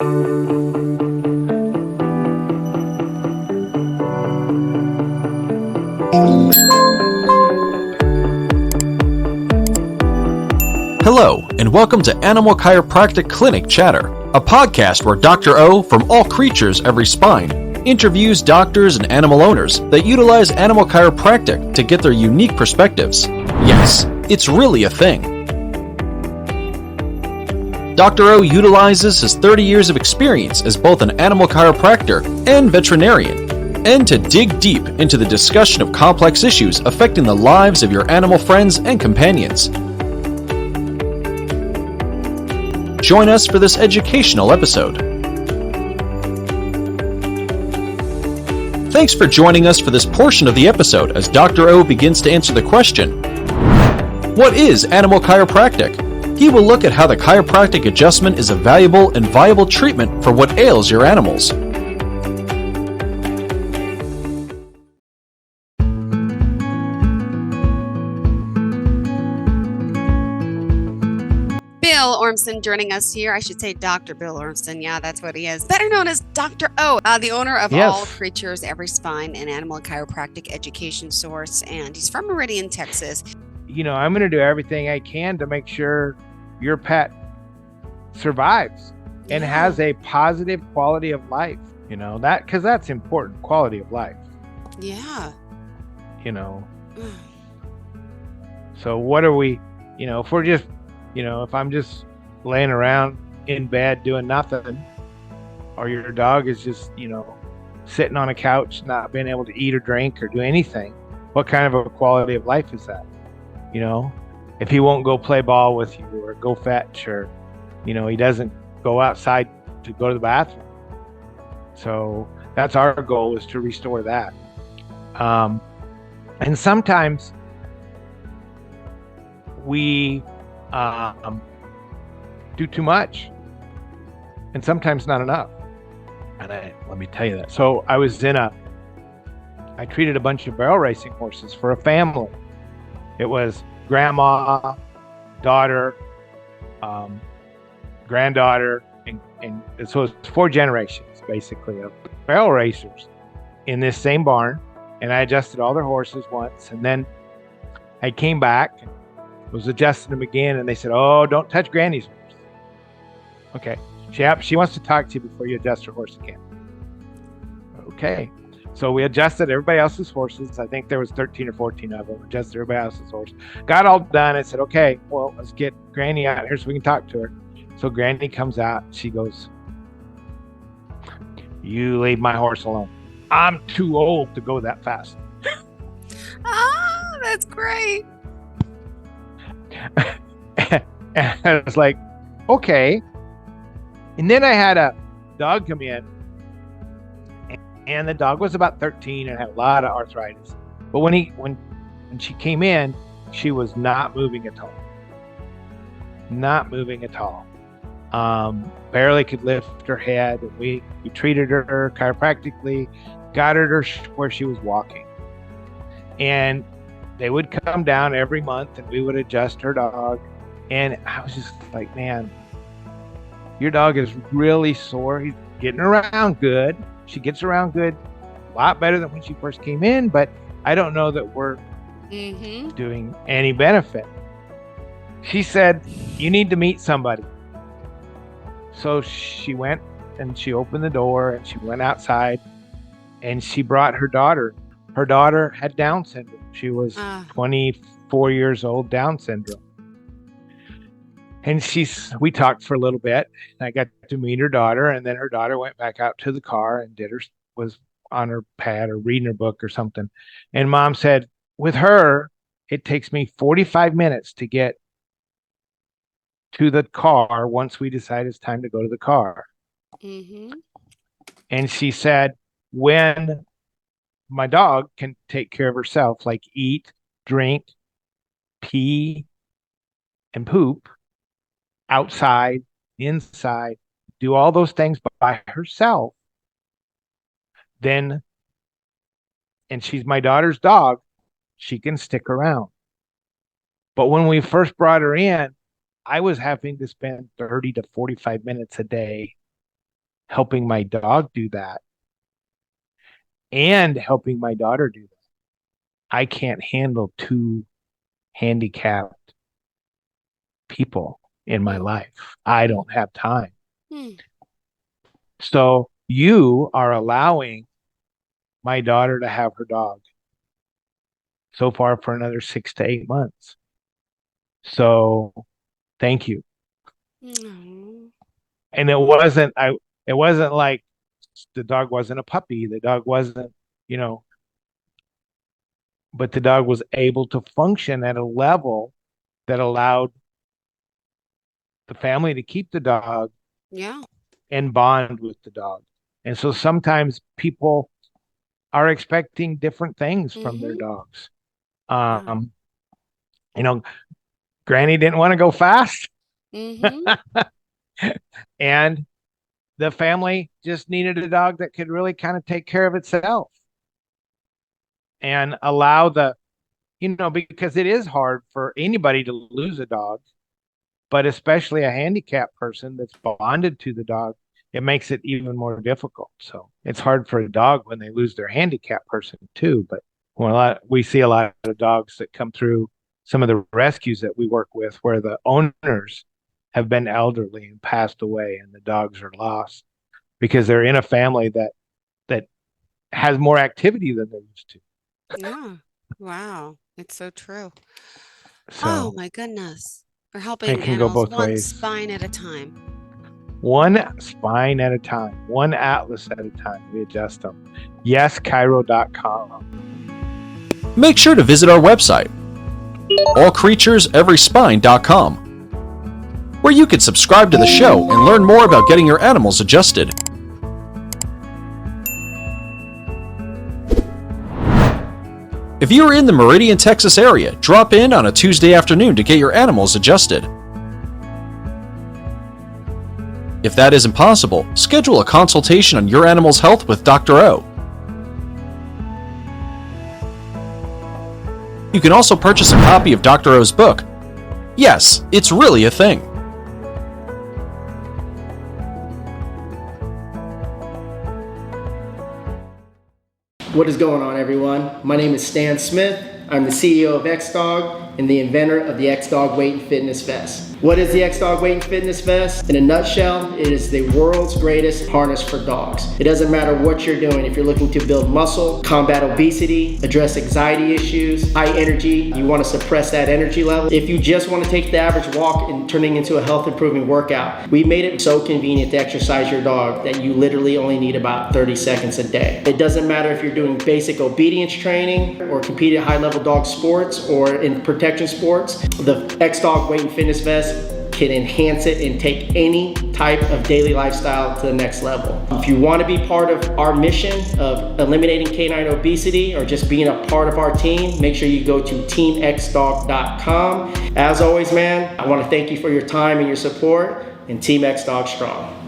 Hello, and welcome to Animal Chiropractic Clinic Chatter, a podcast where Dr. O from All Creatures Every Spine interviews doctors and animal owners that utilize animal chiropractic to get their unique perspectives. Yes, it's really a thing. Dr. O utilizes his 30 years of experience as both an animal chiropractor and veterinarian, and to dig deep into the discussion of complex issues affecting the lives of your animal friends and companions. Join us for this educational episode. Thanks for joining us for this portion of the episode as Dr. O begins to answer the question, what is animal chiropractic? He will look at how the chiropractic adjustment is a valuable and viable treatment for what ails your animals. Bill Ormston joining us here. I should say Dr. Bill Ormston. Yeah, that's what he is. Better known as Dr. O, the owner of All Creatures Every Spine, an animal chiropractic education source. And he's from Meridian, Texas. You know, I'm going to do everything I can to make sure your pet survives and has a positive quality of life. You know, that because that's important, quality of life. Yeah. You know. So what are we, you know, if we're just, you know, if I'm just laying around in bed doing nothing, or your dog is just, you know, sitting on a couch, not being able to eat or drink or do anything, what kind of a quality of life is that? You know, if he won't go play ball with you or go fetch, or, you know, he doesn't go outside to go to the bathroom. So that's our goal, is to restore that. And sometimes we do too much, and sometimes not enough. And let me tell you that. So I treated a bunch of barrel racing horses for a family. It was grandma, daughter, granddaughter, and so it's 4 generations basically of barrel racers in this same barn. And I adjusted all their horses once, and then I came back and was adjusting them again, and they said, "Oh, don't touch Granny's horse." Okay, she wants to talk to you before you adjust her horse again. Okay. So we adjusted everybody else's horses. I think there was 13 or 14 of them. Adjusted everybody else's horse. Got all done. I said, okay, well, let's get Granny out here so we can talk to her. So Granny comes out. She goes, "You leave my horse alone. I'm too old to go that fast." Ah, that's great. And I was like, okay. And then I had a dog come in. And the dog was about 13 and had a lot of arthritis. But when she came in, she was not moving at all. Not moving at all. Barely could lift her head. And we treated her chiropractically, got her to where she was walking. And they would come down every month and we would adjust her dog. And I was just like, man, your dog is really sore. He's getting around good. She gets around good, a lot better than when she first came in, but I don't know that we're doing any benefit. She said, "You need to meet somebody." So she went and she opened the door and she went outside and she brought her daughter. Her daughter had Down syndrome. She was 24 years old, Down syndrome. And we talked for a little bit. I got to meet her daughter, and then her daughter went back out to the car and was on her pad or reading her book or something. And Mom said, with her, it takes me 45 minutes to get to the car once we decide it's time to go to the car. Mm-hmm. And she said, when my dog can take care of herself, like eat, drink, pee, and poop, outside, inside, do all those things by herself, then, and she's my daughter's dog, she can stick around. But when we first brought her in, I was having to spend 30 to 45 minutes a day helping my dog do that and helping my daughter do that. I can't handle two handicapped people in my life. I don't have time. So you are allowing my daughter to have her dog so far for another 6 to 8 months. So thank you. And it wasn't like the dog wasn't a puppy. The dog wasn't, but the dog was able to function at a level that allowed the family to keep the dog and bond with the dog. And so sometimes people are expecting different things from their dogs. Granny didn't want to go fast. And the family just needed a dog that could really kind of take care of itself and allow because it is hard for anybody to lose a dog, but especially a handicapped person that's bonded to the dog, it makes it even more difficult. So it's hard for a dog when they lose their handicapped person too. But we see a lot of dogs that come through some of the rescues that we work with where the owners have been elderly and passed away and the dogs are lost because they're in a family that has more activity than they're used to. Yeah. Wow. It's so true. So oh my goodness. We're helping it can go animals both one ways. spine at a time. One spine at a time, one atlas at a time. We adjust them. YesChiro.com. Make sure to visit our website, allcreatureseveryspine.com, where you can subscribe to the show and learn more about getting your animals adjusted. If you are in the Meridian, Texas area, drop in on a Tuesday afternoon to get your animals adjusted. If that isn't possible, schedule a consultation on your animal's health with Dr. O. You can also purchase a copy of Dr. O's book, Yes, It's Really a Thing. What is going on, everyone? My name is Stan Smith. I'm the CEO of X-Dog and the inventor of the X-Dog Weight and Fitness Vest. What is the X-Dog Weight and Fitness Vest? In a nutshell, it is the world's greatest harness for dogs. It doesn't matter what you're doing. If you're looking to build muscle, combat obesity, address anxiety issues, high energy, you want to suppress that energy level. If you just want to take the average walk and turning into a health improving workout, we made it so convenient to exercise your dog that you literally only need about 30 seconds a day. It doesn't matter if you're doing basic obedience training or compete at high level dog sports or in protection sports. The X-Dog Weight and Fitness Vest can enhance it and take any type of daily lifestyle to the next level. If you want to be part of our mission of eliminating canine obesity or just being a part of our team, make sure you go to teamxdog.com. As always, man, I want to thank you for your time and your support, and Team X-Dog strong.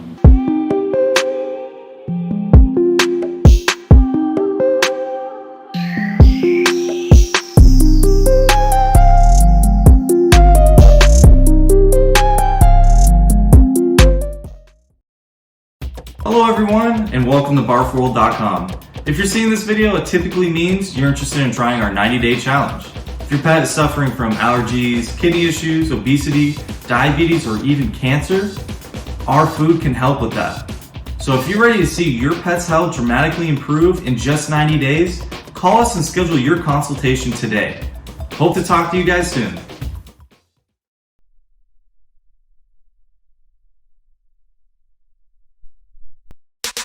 Hello everyone, and welcome to barfworld.com. If you're seeing this video, it typically means you're interested in trying our 90-day challenge. If your pet is suffering from allergies, kidney issues, obesity, diabetes, or even cancer, our food can help with that. So if you're ready to see your pet's health dramatically improve in just 90 days, call us and schedule your consultation today. Hope to talk to you guys soon.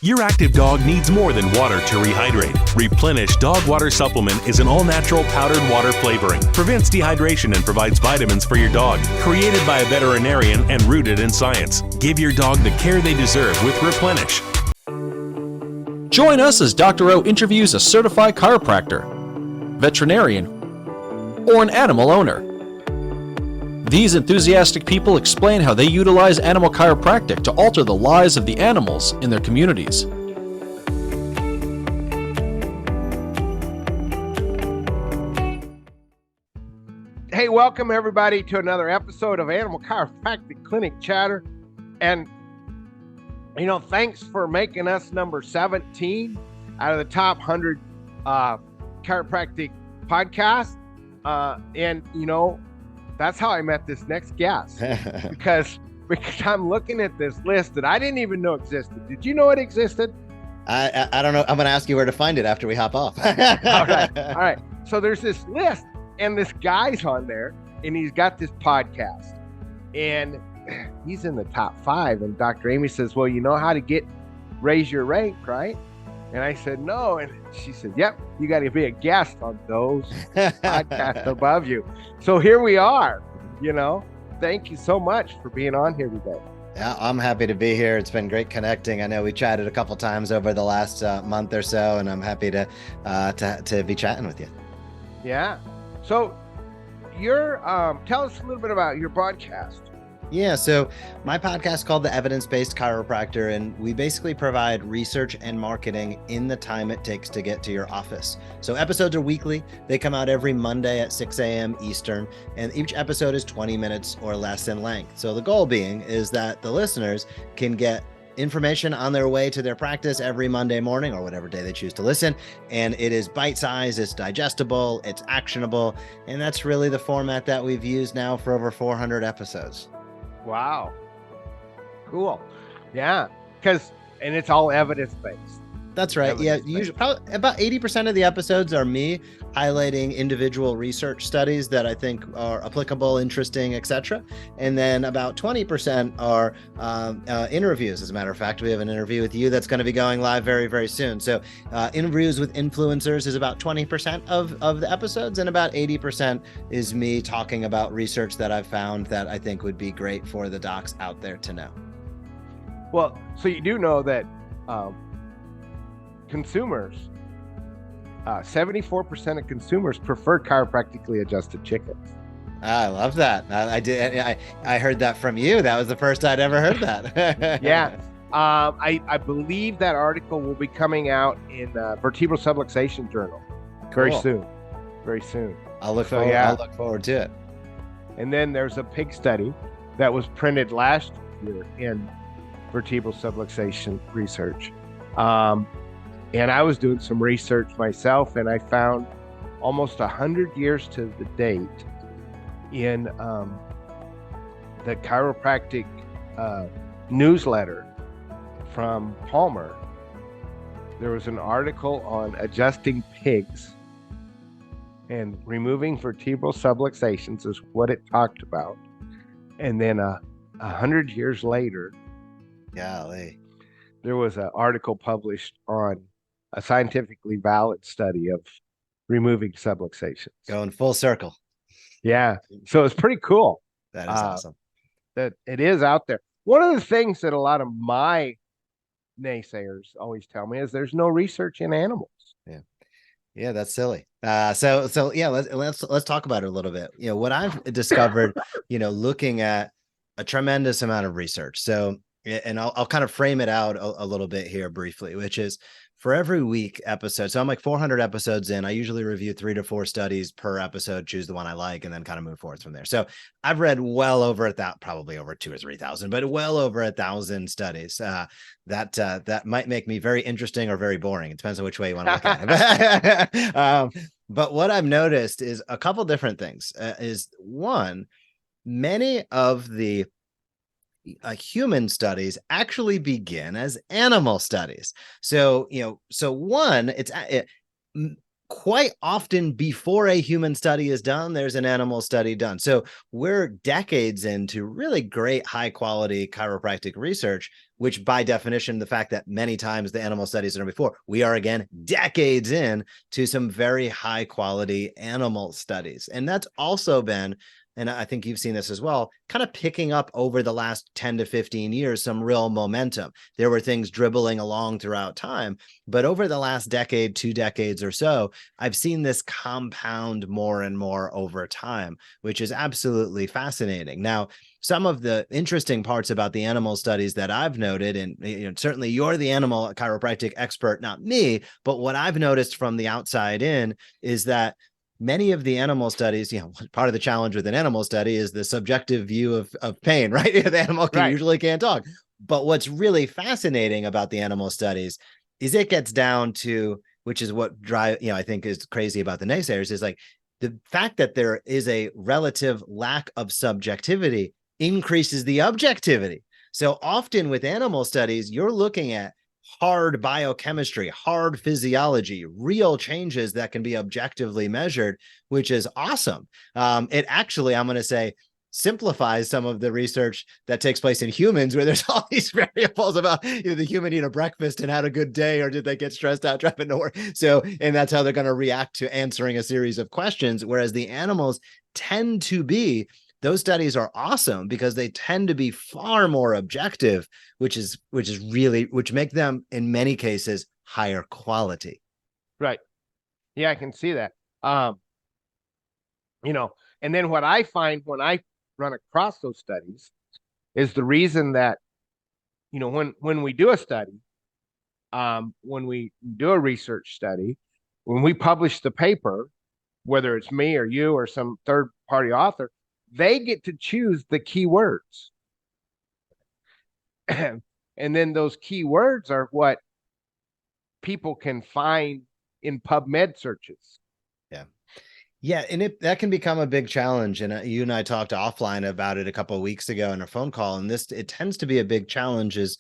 Your active dog needs more than water to rehydrate. Replenish Dog Water Supplement is an all-natural powdered water flavoring, prevents dehydration and provides vitamins for your dog. Created by a veterinarian and rooted in science. Give your dog the care they deserve with Replenish. Join us as Dr. O interviews a certified chiropractor, veterinarian, or an animal owner. These enthusiastic people explain how they utilize animal chiropractic to alter the lives of the animals in their communities. Hey, welcome everybody to another episode of Animal Chiropractic Clinic Chatter. And thanks for making us number 17 out of the top 100 chiropractic podcasts. And that's how I met this next guest because I'm looking at this list that I didn't even know existed. Did you know it existed? I don't know. I'm going to ask you where to find it after we hop off. All right. So there's this list, and this guy's on there, and he's got this podcast, and he's in the top 5. And Dr. Amy says, well, you know how to raise your rank, right? And I said, no. And she said, yep, you got to be a guest on those podcasts above you. So here we are, Thank you so much for being on here today. Yeah, I'm happy to be here. It's been great connecting. I know we chatted a couple times over the last month or so, and I'm happy to be chatting with you. Yeah. So tell us a little bit about your broadcast. Yeah, so my podcast is called The Evidence-Based Chiropractor, and we basically provide research and marketing in the time it takes to get to your office. So episodes are weekly. They come out every Monday at 6 a.m. Eastern, and each episode is 20 minutes or less in length. So the goal being is that the listeners can get information on their way to their practice every Monday morning or whatever day they choose to listen. And it is bite-sized, it's digestible, it's actionable, and that's really the format that we've used now for over 400 episodes. Wow. Cool. Yeah. And it's all evidence-based. That's right. Yeah. Usually probably about 80% of the episodes are me highlighting individual research studies that I think are applicable, interesting, etc. And then about 20% are interviews. As a matter of fact, we have an interview with you that's going to be going live very, very soon. So interviews with influencers is about 20% of the episodes, and about 80% is me talking about research that I've found that I think would be great for the docs out there to know. Well, so you do know that consumers, 74% of consumers prefer chiropractically adjusted chickens. I love that. I heard that from you. That was the first I'd ever heard that. Yeah. I believe that article will be coming out in Vertebral Subluxation Journal very soon. I'll look forward to it. And then there's a pig study that was printed last year in Vertebral Subluxation Research. And I was doing some research myself, and I found almost 100 years to the date in the chiropractic newsletter from Palmer. There was an article on adjusting pigs and removing vertebral subluxations is what it talked about. And then 100 years later, golly, there was an article published on a scientifically valid study of removing subluxations. Going full circle. Yeah. So it's pretty cool. That is awesome. That it is out there. One of the things that a lot of my naysayers always tell me is there's no research in animals. Yeah, that's silly. So yeah, let's talk about it a little bit. What I've discovered, looking at a tremendous amount of research. So, and I'll kind of frame it out a little bit here briefly, which is for every week episode. So I'm like 400 episodes in. I usually review 3 to 4 studies per episode, choose the one I like, and then kind of move forward from there. So I've read well over probably over 2,000 or 3,000, but well over 1,000 studies. That might make me very interesting or very boring. It depends on which way you want to look at it. But what I've noticed is a couple different things. Is one, many of the human studies actually begin as animal studies. So, one, it's quite often before a human study is done, there's an animal study done. So we're decades into really great high quality chiropractic research, which by definition, the fact that many times the animal studies are done before, we are again decades in to some very high quality animal studies. And that's also been, and I think you've seen this as well, kind of picking up over the last 10 to 15 years, some real momentum. There were things dribbling along throughout time, but over the last decade, 2 decades or so, I've seen this compound more and more over time, which is absolutely fascinating. Now, some of the interesting parts about the animal studies that I've noted, and certainly you're the animal chiropractic expert, not me, but what I've noticed from the outside in is that many of the animal studies, part of the challenge with an animal study is the subjective view of pain, right? The animal usually can't talk. But what's really fascinating about the animal studies is it gets down to, which is what I think is crazy about the naysayers, is like the fact that there is a relative lack of subjectivity increases the objectivity. So often with animal studies, you're looking at hard biochemistry, hard physiology, real changes that can be objectively measured, which is awesome. It actually, I'm going to say, simplifies some of the research that takes place in humans, where there's all these variables about the human eat a breakfast and had a good day, or did they get stressed out driving to work. So, and that's how they're going to react to answering a series of questions. Whereas the animals tend to be, those studies are awesome because they tend to be far more objective, which make them in many cases higher quality. Right. Yeah, I can see that. And then what I find when I run across those studies is the reason that, when we do a study, when we do a research study, when we publish the paper, whether it's me or you or some third party author, they get to choose the keywords. And then those keywords are what people can find in PubMed searches. Yeah. Yeah, and that can become a big challenge. And you and I talked offline about it a couple of weeks ago in a phone call. And it tends to be a big challenge, is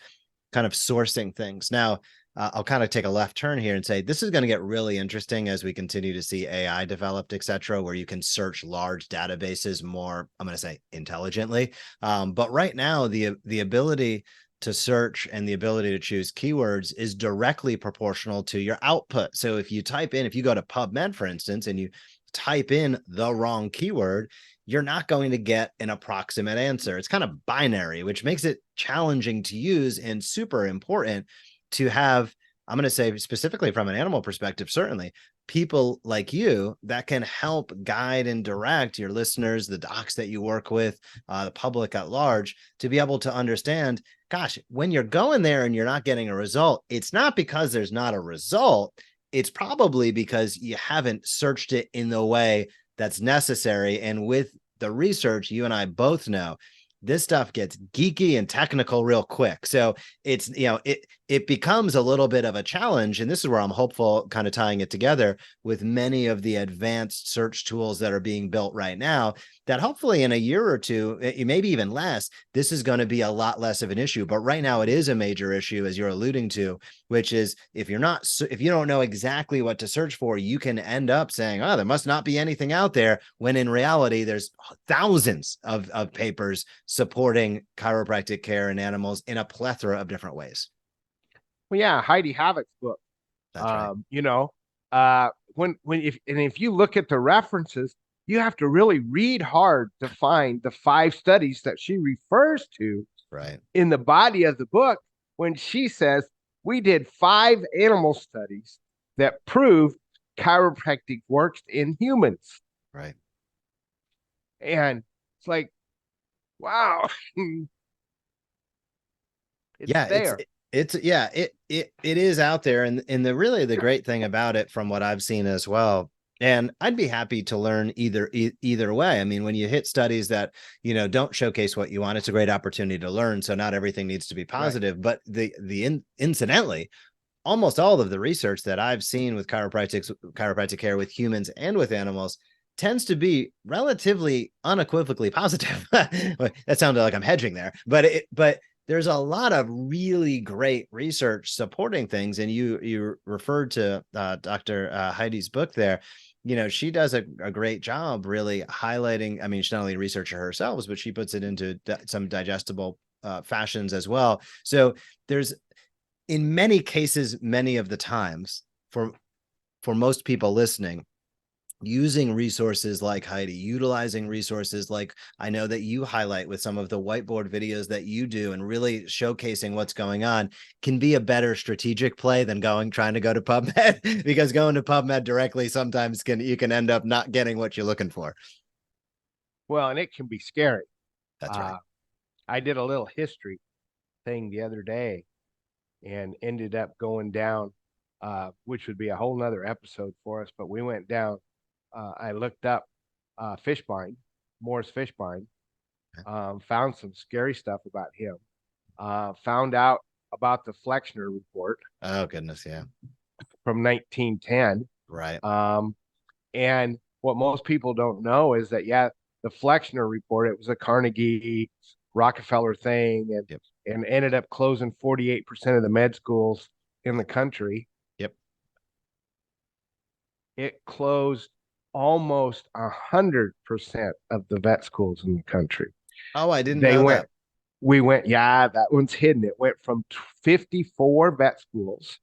kind of sourcing things. Now, I'll kind of take a left turn here and say this is going to get really interesting as we continue to see AI developed, et cetera, where you can search large databases more, I'm going to say, intelligently. But right now, the ability to search and the ability to choose keywords is directly proportional to your output. So if you go to PubMed, for instance, and you type in the wrong keyword, you're not going to get an approximate answer. It's kind of binary, which makes it challenging to use and super important to have, I'm going to say specifically from an animal perspective, certainly people like you that can help guide and direct your listeners, the docs that you work with, the public at large, to be able to understand, gosh, when you're going there and you're not getting a result, it's not because there's not a result. It's probably because you haven't searched it in the way that's necessary. And with the research, you and I both know this stuff gets geeky and technical real quick. So it's, it becomes a little bit of a challenge. And this is where I'm hopeful, kind of tying it together with many of the advanced search tools that are being built right now, that hopefully in a year or two, maybe even less, this is going to be a lot less of an issue. But right now it is a major issue, as you're alluding to, which is if you don't know exactly what to search for, you can end up saying, oh, there must not be anything out there, when in reality, there's thousands of papers supporting chiropractic care in animals in a plethora of different ways. Well, yeah, Heidi Havock's book. That's right. If you look at the references, you have to really read hard to find the 5 studies that she refers to right in the body of the book, when she says we did 5 animal studies that proved chiropractic works in humans. Right. And it's like, wow. It is out there. And the great thing about it, from what I've seen as well, and I'd be happy to learn either way. I mean, when you hit studies that, don't showcase what you want, it's a great opportunity to learn. So not everything needs to be positive, right. But incidentally, almost all of the research that I've seen with chiropractic care with humans and with animals tends to be relatively unequivocally positive. That sounded like I'm hedging there, but there's a lot of really great research supporting things. And you referred to Dr. Heidi's book there. She does a great job really highlighting. I mean, she's not only a researcher herself, but she puts it into some digestible fashions as well. So there's, in many cases, many of the times, for most people listening, using resources like Heidi, utilizing resources like I know that you highlight with some of the whiteboard videos that you do, and really showcasing what's going on, can be a better strategic play than trying to go to PubMed, because going to PubMed directly sometimes you can end up not getting what you're looking for. Well, and it can be scary. That's right. I did a little history thing the other day and ended up going down, which would be a whole nother episode for us, but we went down. I looked up Fishbein, Moore's Fishbein, found some scary stuff about him. found out about the Flexner report Oh goodness, yeah. from 1910. Right. And what most people don't know is that, yeah, the Flexner report, it was a Carnegie Rockefeller thing, and Yep. and ended up closing 48% of the med schools in the country. Yep. It closed almost 100% of the vet schools in the country. Oh, I didn't They know went, that. we went, yeah, that one's hidden. It went from 54 vet schools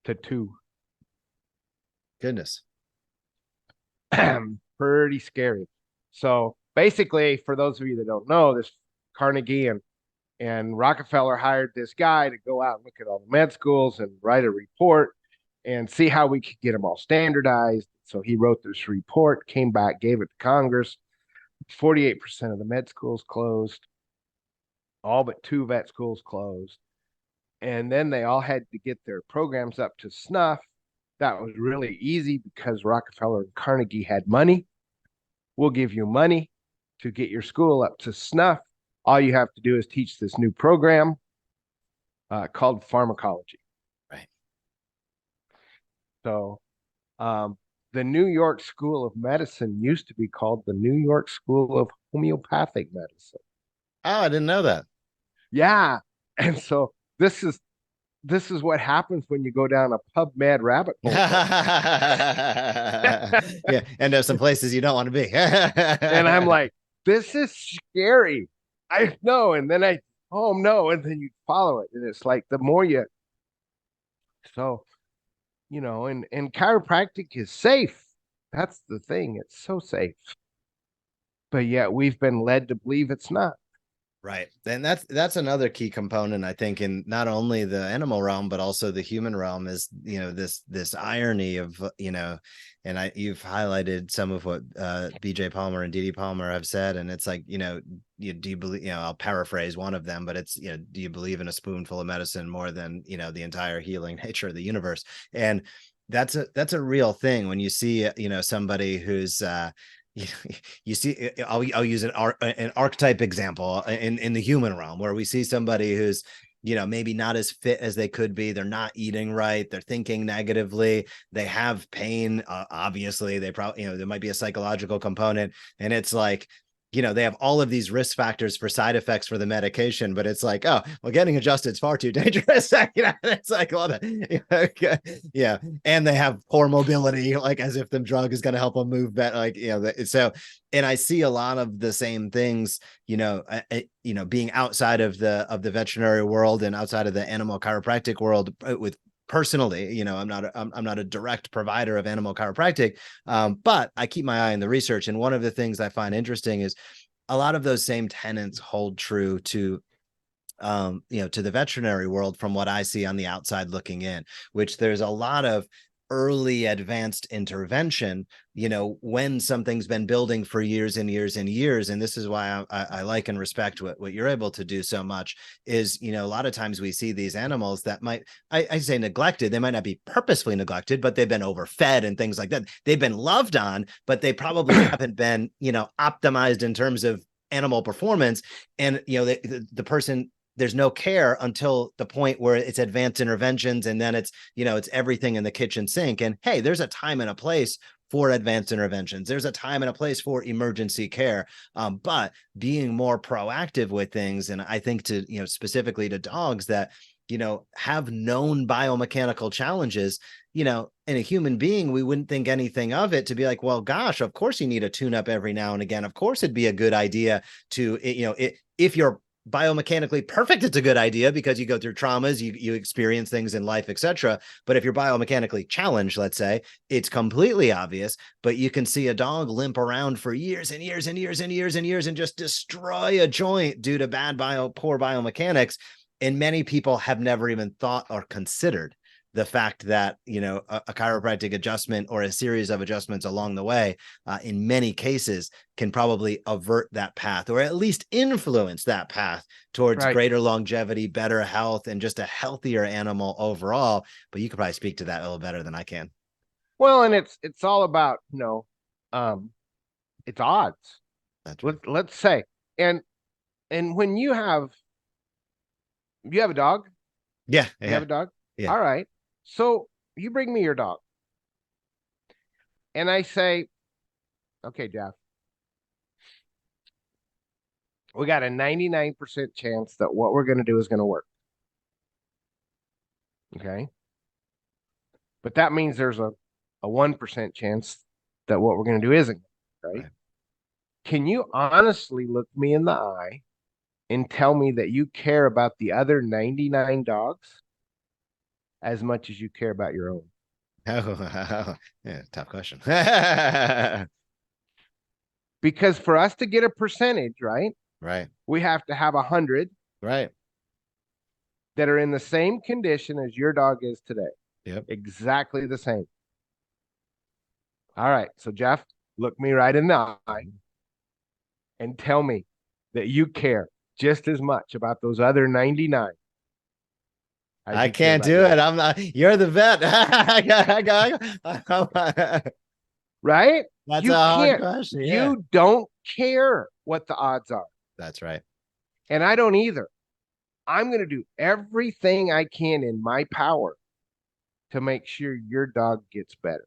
to 2. Goodness. Pretty scary. So basically, for those of you that don't know, this Carnegie and Rockefeller hired this guy to go out and look at all the med schools and write a report and see how we could get them all standardized. So he wrote this report, came back, gave it to Congress. 48% of the med schools closed. All but 2 vet schools closed. And then they all had to get their programs up to snuff. That was really easy because Rockefeller and Carnegie had money. We'll give you money to get your school up to snuff. All you have to do is teach this new program called pharmacology. Right. So the New York School of Medicine used to be called the New York School of Homeopathic Medicine. Oh, I didn't know that. Yeah. And so this is what happens when you go down a PubMed rabbit hole. Yeah, and there's some places you don't want to be. And I'm like, this is scary. I know. And then oh no, and then you follow it. And it's like the more you, so, and chiropractic is safe. That's the thing. It's so safe. But yet we've been led to believe it's not. Right. And that's another key component, I think, in not only the animal realm, but also the human realm is, this irony of, and you've highlighted some of what BJ Palmer and DD Palmer have said. And it's like, do you believe, I'll paraphrase one of them, but it's, do you believe in a spoonful of medicine more than, the entire healing nature of the universe? And that's a real thing when you see, somebody who's, you see, I'll use an archetype example in the human realm where we see somebody who's, maybe not as fit as they could be. They're not eating right. They're thinking negatively. They have pain. Obviously, they probably, there might be a psychological component, and it's like, they have all of these risk factors for side effects for the medication, but it's like, oh, well, getting adjusted is far too dangerous. It's like, well, yeah. And they have poor mobility, like as if the drug is going to help them move better. So, and I see a lot of the same things, being outside of the veterinary world and outside of the animal chiropractic world with personally, I'm not a direct provider of animal chiropractic, but I keep my eye on the research. And one of the things I find interesting is a lot of those same tenets hold true to to the veterinary world from what I see on the outside looking in, which there's a lot of early advanced intervention, when something's been building for years and years and years. And this is why I like and respect what you're able to do so much is, a lot of times we see these animals that I say neglected. They might not be purposefully neglected, but they've been overfed and things like that. They've been loved on, but they probably haven't been, optimized in terms of animal performance. And, the person, there's no care until the point where it's advanced interventions. And then it's, it's everything in the kitchen sink. And hey, there's a time and a place for advanced interventions. There's a time and a place for emergency care. But being more proactive with things. And I think to, specifically to dogs that, have known biomechanical challenges, in a human being, we wouldn't think anything of it to be like, well, gosh, of course you need a tune up every now and again. Of course it'd be a good idea to, if you're biomechanically perfect, it's a good idea because you go through traumas, you experience things in life, etc. But if you're biomechanically challenged, let's say, it's completely obvious. But you can see a dog limp around for years and years and years and years and years and just destroy a joint due to poor biomechanics. And many people have never even thought or considered the fact that, a chiropractic adjustment or a series of adjustments along the way, in many cases can probably avert that path or at least influence that path towards greater longevity, better health, and just a healthier animal overall. But you could probably speak to that a little better than I can. Well, and it's all about, it's odds. That's right. Let's say, and when you have You have a dog? Yeah. You have a dog? Yeah. All right. So you bring me your dog. And I say, okay, Jeff, we got a 99% chance that what we're going to do is going to work. Okay. But that means there's a 1% chance that what we're going to do isn't, right? Can you honestly look me in the eye and tell me that you care about the other 99 dogs as much as you care about your own? Yeah, tough question. Because for us to get a percentage, right? Right. We have to have 100 Right. that are in the same condition as your dog is today. Yep. Exactly the same. All right. So Jeff, look me right in the eye and tell me that you care just as much about those other 99. I can't do it. I'm not. You're the vet. Right? That's you a hard can't. question. Yeah. You don't care what the odds are. That's right. And I don't either. I'm going to do everything I can in my power to make sure your dog gets better.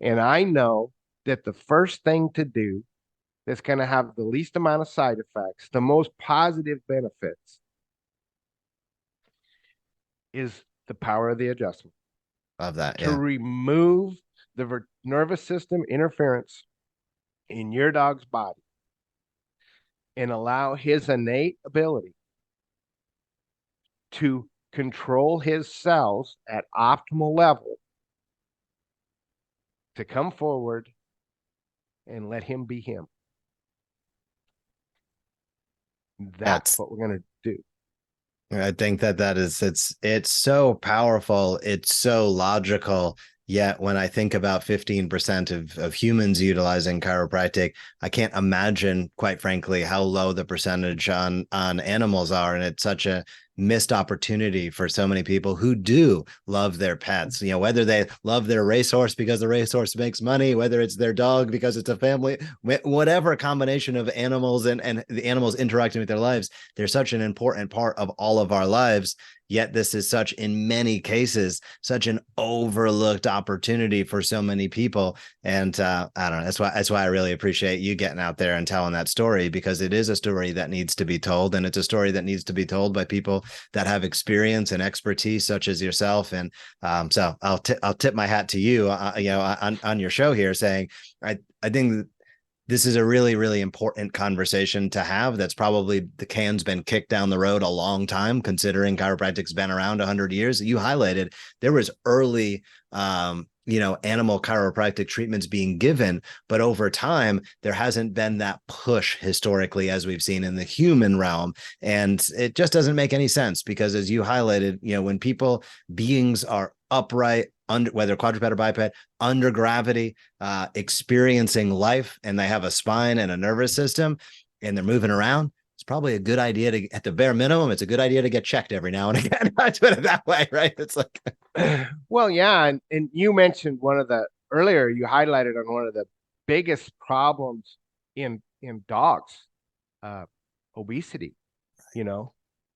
And I know that the first thing to do that's going to have the least amount of side effects, the most positive benefits, is the power of the adjustment. Love that. To remove the nervous system interference in your dog's body and allow his innate ability to control his cells at optimal level to come forward and let him be him. That's what we're going to do. I think that is, it's so powerful. It's so logical. Yet when I think about 15% of humans utilizing chiropractic, I can't imagine, quite frankly, how low the percentage on animals are. And it's such a missed opportunity for so many people who do love their pets, you know, whether they love their racehorse because the racehorse makes money, whether it's their dog because it's a family, whatever combination of animals and the animals interacting with their lives, they're such an important part of all of our lives. Yet this is such, in many cases, such an overlooked opportunity for so many people. And I don't know. That's why I really appreciate you getting out there and telling that story, because it is a story that needs to be told, and it's a story that needs to be told by people that have experience and expertise, such as yourself. And so I'll tip my hat to you, you know, on your show here, saying I think this is a really, really important conversation to have. That's probably, the can's been kicked down the road a long time, considering chiropractic's been around 100 years. You highlighted there was early, you know, animal chiropractic treatments being given, but over time, there hasn't been that push historically as we've seen in the human realm. And it just doesn't make any sense, because as you highlighted, you know, when beings are upright, under, whether quadruped or biped, under gravity, experiencing life, and they have a spine and a nervous system, and they're moving around, it's probably a good idea to, at the bare minimum, it's a good idea to get checked every now and again. I put it that way, right? It's like, well, yeah. And you mentioned earlier, you highlighted on one of the biggest problems in dogs, obesity, you know,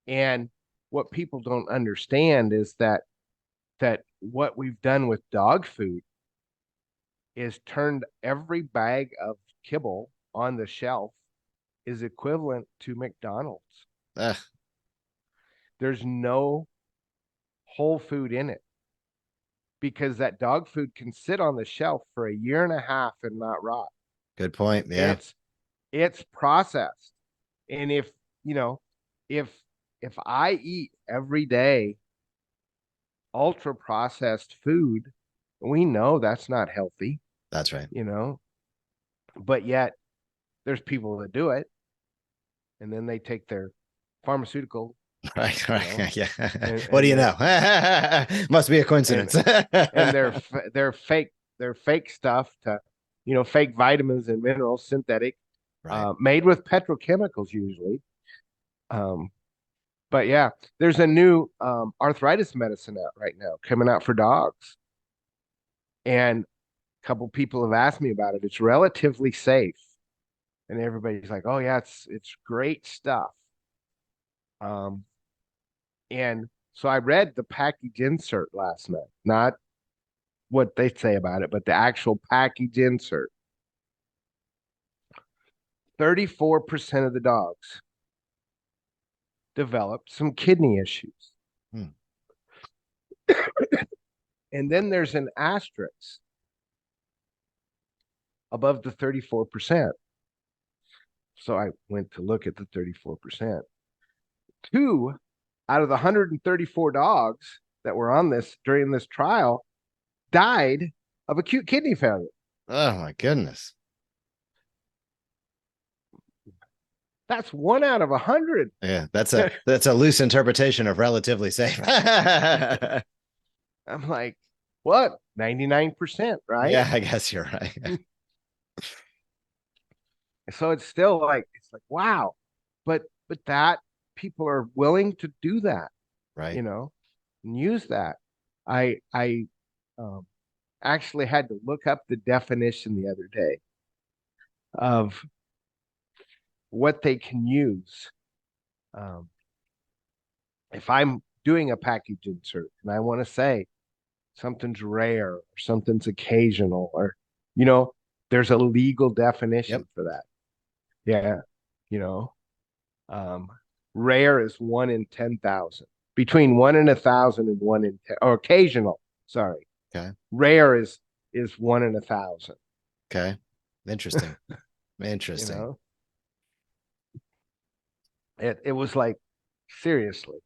and what people don't understand is that what we've done with dog food is turned every bag of kibble on the shelf is equivalent to McDonald's. There's no whole food in it, because that dog food can sit on the shelf for a year and a half and not rot. Good point. Yeah. It's processed. And if I eat every day ultra processed food, we know that's not healthy. That's right. You know, but yet there's people that do it, and then they take their pharmaceutical. Right. Yeah. And, what do you know? Must be a coincidence. And they're fake stuff to, you know, fake vitamins and minerals, synthetic, right. Made with petrochemicals usually. But yeah, there's a new arthritis medicine out right now, coming out for dogs. And a couple people have asked me about it. It's relatively safe. And everybody's like, oh yeah, it's great stuff. And so I read the package insert last night, not what they say about it, but the actual package insert. 34% of the dogs developed some kidney issues. And then there's an asterisk above the 34%. So I went to look at the 34%. 2 out of the 134 dogs that were on this during this trial died of acute kidney failure. Oh my goodness. That's 1 out of 100. Yeah, that's a loose interpretation of relatively safe. I'm like, what? 99%, right? Yeah, I guess you're right. So it's still like, it's like, wow. But that people are willing to do that, Right. you know, and use that. I actually had to look up the definition the other day of what they can use. If I'm doing a package insert and I want to say something's rare or something's occasional, or, you know, there's a legal definition for that. Yeah. You know, rare is 1 in 10,000, between 1 in 1,000 and 1 in 10, or occasional. Sorry. Okay. Rare is 1 in 1,000. Okay. Interesting. Interesting. You know? It was like, seriously,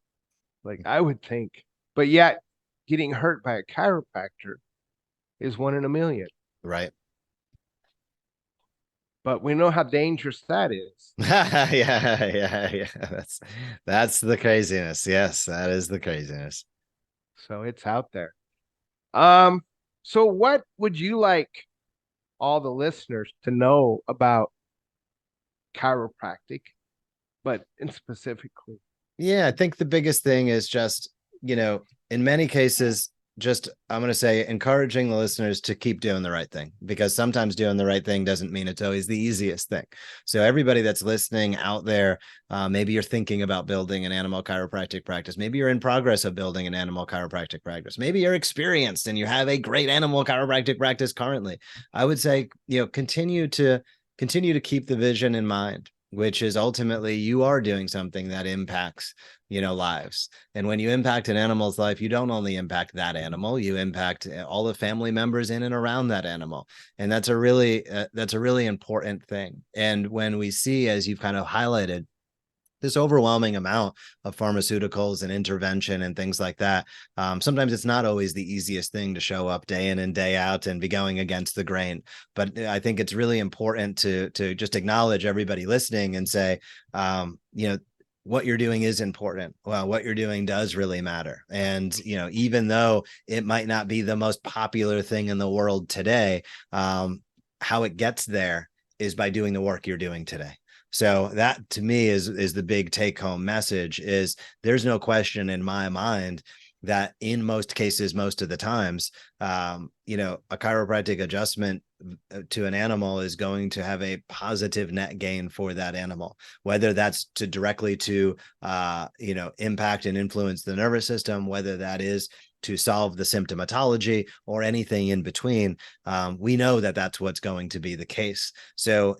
like I would think, but yet getting hurt by a chiropractor is 1 in a million. Right. But we know how dangerous that is. yeah. That's the craziness. Yes, that is the craziness. So it's out there. So what would you like all the listeners to know about chiropractic, but specifically? Yeah, I think the biggest thing is just, you know, in many cases, just, I'm going to say, encouraging the listeners to keep doing the right thing, because sometimes doing the right thing doesn't mean it's always the easiest thing. So everybody that's listening out there, maybe you're thinking about building an animal chiropractic practice. Maybe you're in progress of building an animal chiropractic practice. Maybe you're experienced and you have a great animal chiropractic practice currently. I would say, you know, continue to keep the vision in mind, which is ultimately you are doing something that impacts, you know, lives. And when you impact an animal's life, you don't only impact that animal, you impact all the family members in and around that animal. And that's a really important thing. And when we see, as you've kind of highlighted, this overwhelming amount of pharmaceuticals and intervention and things like that, sometimes it's not always the easiest thing to show up day in and day out and be going against the grain. But I think it's really important to just acknowledge everybody listening and say, you know, what you're doing is important. Well, what you're doing does really matter. And, you know, even though it might not be the most popular thing in the world today, how it gets there is by doing the work you're doing today. So that, to me, is the big take home message. Is there's no question in my mind that in most cases, most of the times, you know, a chiropractic adjustment to an animal is going to have a positive net gain for that animal, whether that's to directly to, you know, impact and influence the nervous system, whether that is to solve the symptomatology or anything in between. We know that that's what's going to be the case. So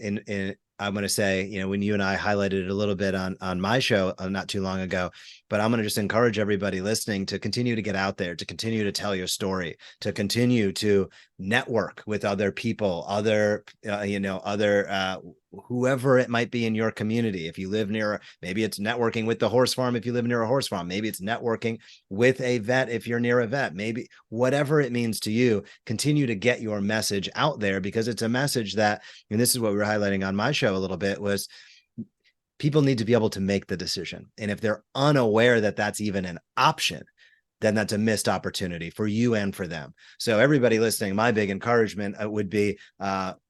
I'm going to say, you know, when you and I highlighted it a little bit on my show not too long ago, but I'm going to just encourage everybody listening to continue to get out there, to continue to tell your story, to continue to network with other people, other, you know, other, whoever it might be in your community. If you live near, maybe it's networking with the horse farm. If you live near a horse farm, maybe it's networking with a vet. If you're near a vet, maybe whatever it means to you, continue to get your message out there, because it's a message that, and this is what we were highlighting on my show a little bit, was people need to be able to make the decision. And if they're unaware that that's even an option, then that's a missed opportunity for you and for them. So everybody listening, my big encouragement would be,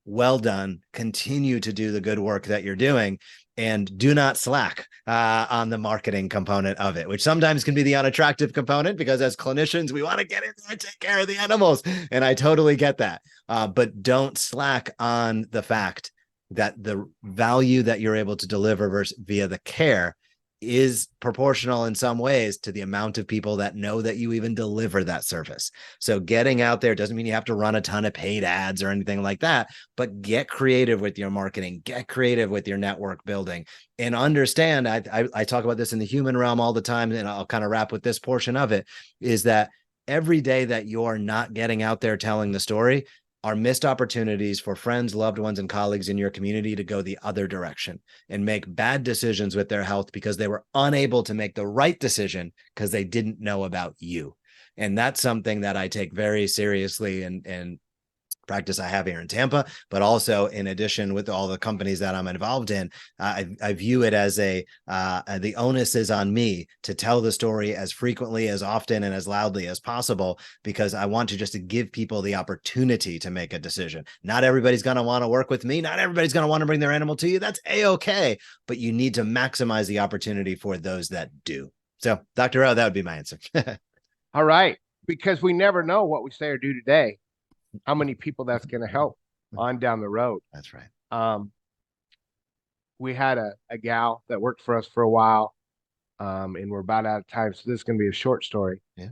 well done. Continue to do the good work that you're doing, and do not slack on the marketing component of it, which sometimes can be the unattractive component, because as clinicians, we want to get in there and take care of the animals. And I totally get that. But don't slack on the fact that the value that you're able to deliver via the care is proportional in some ways to the amount of people that know that you even deliver that service. So getting out there doesn't mean you have to run a ton of paid ads or anything like that, but get creative with your marketing, get creative with your network building, and understand, I talk about this in the human realm all the time, and I'll kind of wrap with this portion of it, is that every day that you're not getting out there telling the story are missed opportunities for friends, loved ones, and colleagues in your community to go the other direction and make bad decisions with their health because they were unable to make the right decision because they didn't know about you. And that's something that I take very seriously and practice I have here in Tampa, but also in addition with all the companies that I'm involved in, I view it as the onus is on me to tell the story as frequently, as often, and as loudly as possible, because I want to just to give people the opportunity to make a decision. Not everybody's going to want to work with me. Not everybody's going to want to bring their animal to you. That's a-okay, but you need to maximize the opportunity for those that do. So Dr. O, that would be my answer. All right. Because we never know what we say or do today, how many people that's going to help on down the road. That's right. We had a gal that worked for us for a while, and we're about out of time, so this is going to be a short story. Yeah.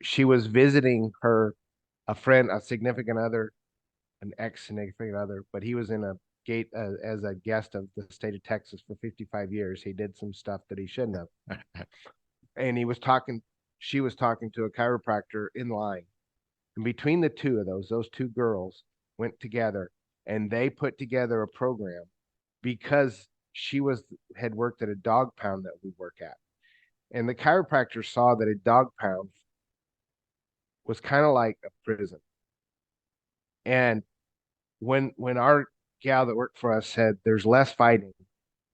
She was visiting a friend, a significant other, an ex-significant other, but he was in a gate as a guest of the state of Texas for 55 years. He did some stuff that he shouldn't have. And she was talking to a chiropractor in line. And between the two of those two girls went together and they put together a program because she had worked at a dog pound that we work at. And the chiropractor saw that a dog pound was kind of like a prison. And when our gal that worked for us said there's less fighting,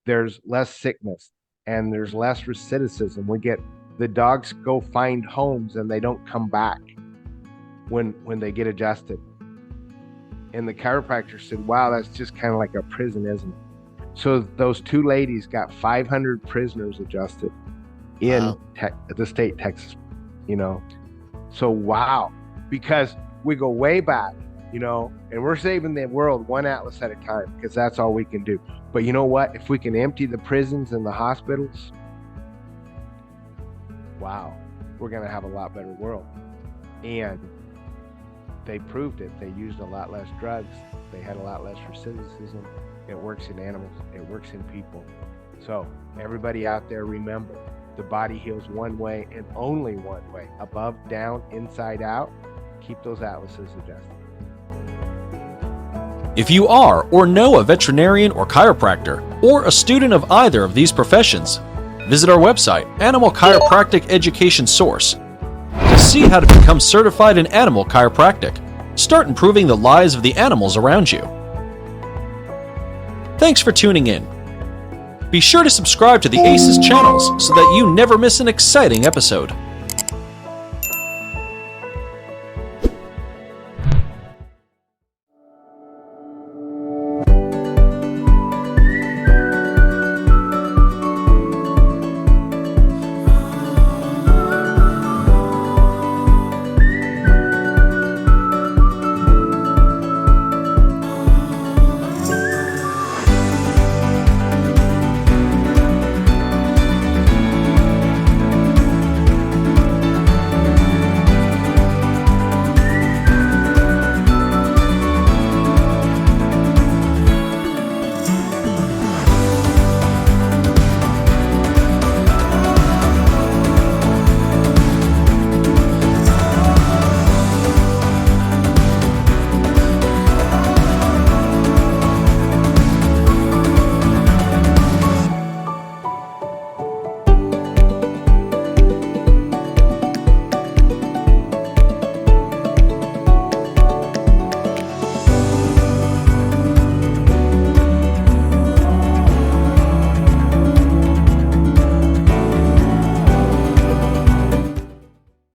there's less sickness, and there's less recidivism, the dogs go find homes and they don't come back when they get adjusted. And the chiropractor said, wow, that's just kind of like a prison, isn't it? So those two ladies got 500 prisoners adjusted in the state of Texas, So wow, because we go way back, and we're saving the world one atlas at a time because that's all we can do. But you know what? If we can empty the prisons and the hospitals, wow, we're going to have a lot better world. And they proved it. They used a lot less drugs. They had a lot less recidivism. It works in animals. It works in people. So everybody out there, remember, the body heals one way and only one way. Above, down, inside out. Keep those atlases adjusted. If you are or know a veterinarian or chiropractor, or a student of either of these professions, visit our website, Animal Chiropractic Education Source, to see how to become certified in animal chiropractic. Start improving the lives of the animals around you. Thanks for tuning in. Be sure to subscribe to the ACES channels so that you never miss an exciting episode.